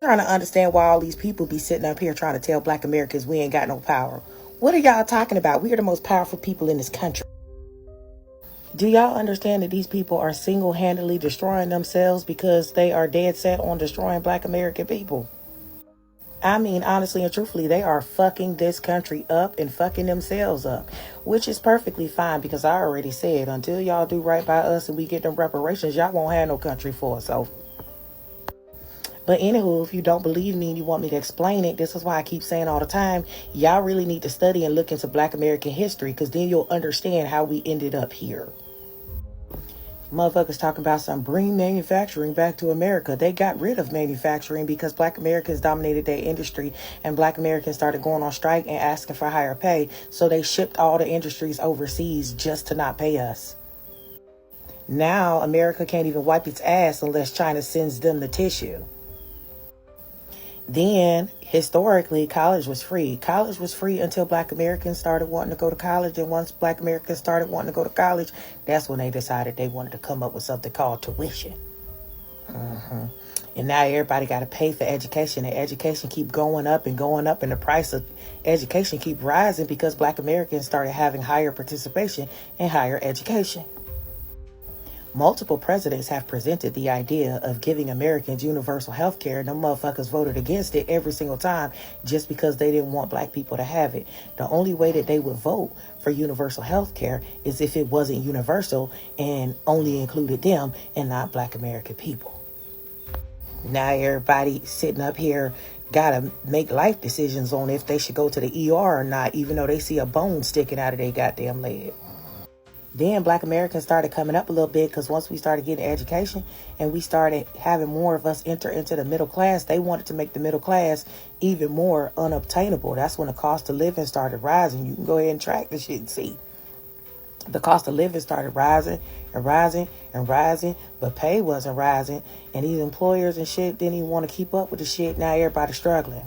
Trying to understand why all these people be sitting up here trying to tell black Americans we ain't got no power. What are y'all talking about? We are the most powerful people in this country. Do y'all understand that these people are single-handedly destroying themselves because they are dead set on destroying black American people? I mean, honestly and truthfully, they are fucking this country up and fucking themselves up, which is perfectly fine because I already said until y'all do right by us and we get them reparations, y'all won't have no country for us. So, but anywho, if you don't believe me and you want me to explain it, this is why I keep saying all the time, y'all really need to study and look into black American history because then you'll understand how we ended up here. Motherfuckers talking about some bring manufacturing back to America. They got rid of manufacturing because black Americans dominated their industry and black Americans started going on strike and asking for higher pay. So they shipped all the industries overseas just to not pay us. Now America can't even wipe its ass unless China sends them the tissue. Then, historically, college was free. College was free until black Americans started wanting to go to college. And once black Americans started wanting to go to college, that's when they decided they wanted to come up with something called tuition. And now everybody got to pay for education. And education keep going up and going up. And the price of education keep rising because black Americans started having higher participation in higher education. Multiple presidents have presented the idea of giving Americans universal health care, and them motherfuckers voted against it every single time just because they didn't want black people to have it. The only way that they would vote for universal health care is if it wasn't universal and only included them and not black American people. Now everybody sitting up here gotta make life decisions on if they should go to the ER or not, even though they see a bone sticking out of their goddamn leg. Then black Americans started coming up a little bit because once we started getting education and we started having more of us enter into the middle class, they wanted to make the middle class even more unobtainable. That's when the cost of living started rising. You can go ahead and track the shit and see. The cost of living started rising and rising and rising, but pay wasn't rising. And these employers and shit didn't even want to keep up with the shit. Now everybody's struggling.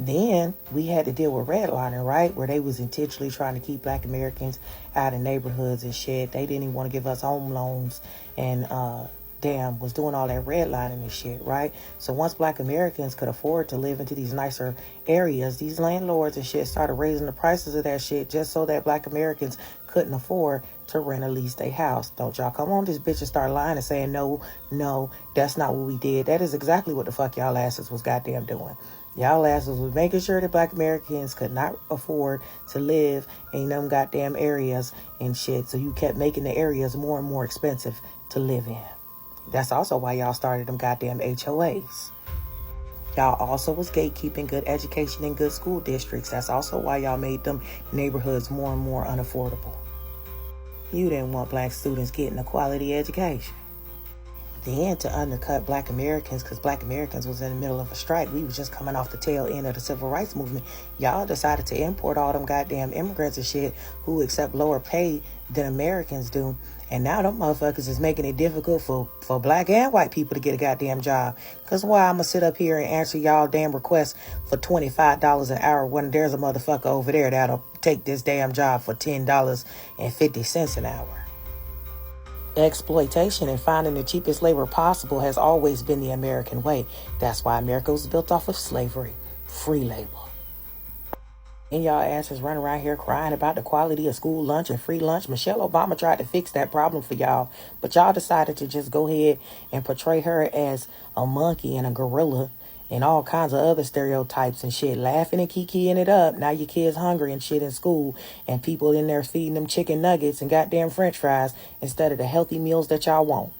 Then we had to deal with redlining, right? Where they was intentionally trying to keep black Americans out of neighborhoods and shit. They didn't even want to give us home loans and was doing all that redlining and shit, right? So once black Americans could afford to live into these nicer areas, these landlords and shit started raising the prices of that shit just so that black Americans couldn't afford to rent or lease their house. Don't y'all come on this bitch and start lying and saying, no, that's not what we did. That is exactly what the fuck y'all asses was goddamn doing. Y'all asses was making sure that black Americans could not afford to live in them goddamn areas and shit. So you kept making the areas more and more expensive to live in. That's also why y'all started them goddamn HOAs. Y'all also was gatekeeping good education in good school districts. That's also why y'all made them neighborhoods more and more unaffordable. You didn't want black students getting a quality education. Then to undercut black Americans, because black Americans was in the middle of a strike. We was just coming off the tail end of the civil rights movement. Y'all decided to import all them goddamn immigrants and shit who accept lower pay than Americans do. And now them motherfuckers is making it difficult for black and white people to get a goddamn job. Because why I'm going to sit up here and answer y'all damn requests for $25 an hour when there's a motherfucker over there that'll take this damn job for $10.50 an hour. Exploitation and finding the cheapest labor possible has always been the American way. That's why America was built off of slavery, free labor. And y'all asses running around here crying about the quality of school lunch and free lunch. Michelle Obama tried to fix that problem for y'all, but y'all decided to just go ahead and portray her as a monkey and a gorilla and all kinds of other stereotypes and shit, laughing and kikiing it up. Now your kids hungry and shit in school, and people in there feeding them chicken nuggets and goddamn french fries instead of the healthy meals that y'all want.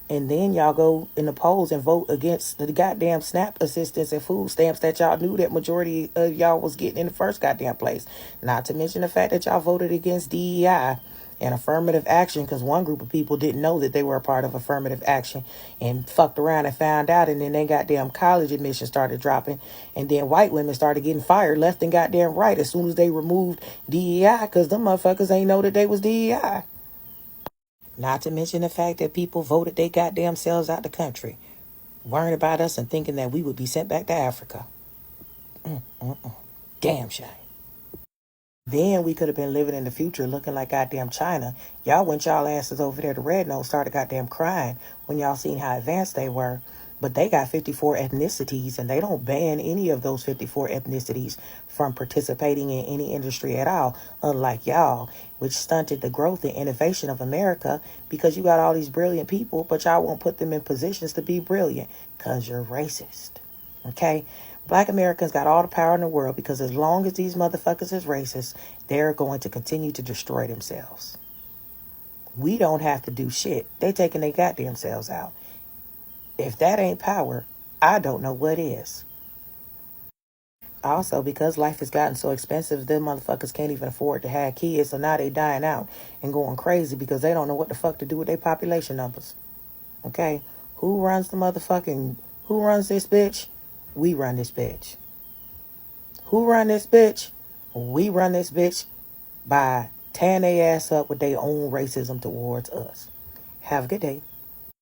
And then y'all go in the polls and vote against the goddamn SNAP assistance and food stamps that y'all knew that majority of y'all was getting in the first goddamn place. Not to mention the fact that y'all voted against DEI and affirmative action because one group of people didn't know that they were a part of affirmative action and fucked around and found out, and then they goddamn college admission started dropping, and then white women started getting fired left and goddamn right as soon as they removed DEI because them motherfuckers ain't know that they was DEI. Not to mention the fact that people voted they goddamn selves out the country, worrying about us and thinking that we would be sent back to Africa. Damn shame. Then we could have been living in the future looking like goddamn China. Y'all went y'all asses over there to Red Note, started goddamn crying when y'all seen how advanced they were. But they got 54 ethnicities, and they don't ban any of those 54 ethnicities from participating in any industry at all, unlike y'all, which stunted the growth and innovation of America because you got all these brilliant people, but y'all won't put them in positions to be brilliant because you're racist. Okay? Black Americans got all the power in the world because as long as these motherfuckers is racist, they're going to continue to destroy themselves. We don't have to do shit. They taking their goddamn selves out. If that ain't power, I don't know what is. Also, because life has gotten so expensive, them motherfuckers can't even afford to have kids, so now they dying out and going crazy because they don't know what the fuck to do with their population numbers. Okay? Who runs this bitch? We run this bitch. Who run this bitch? We run this bitch by tearing their ass up with their own racism towards us. Have a good day.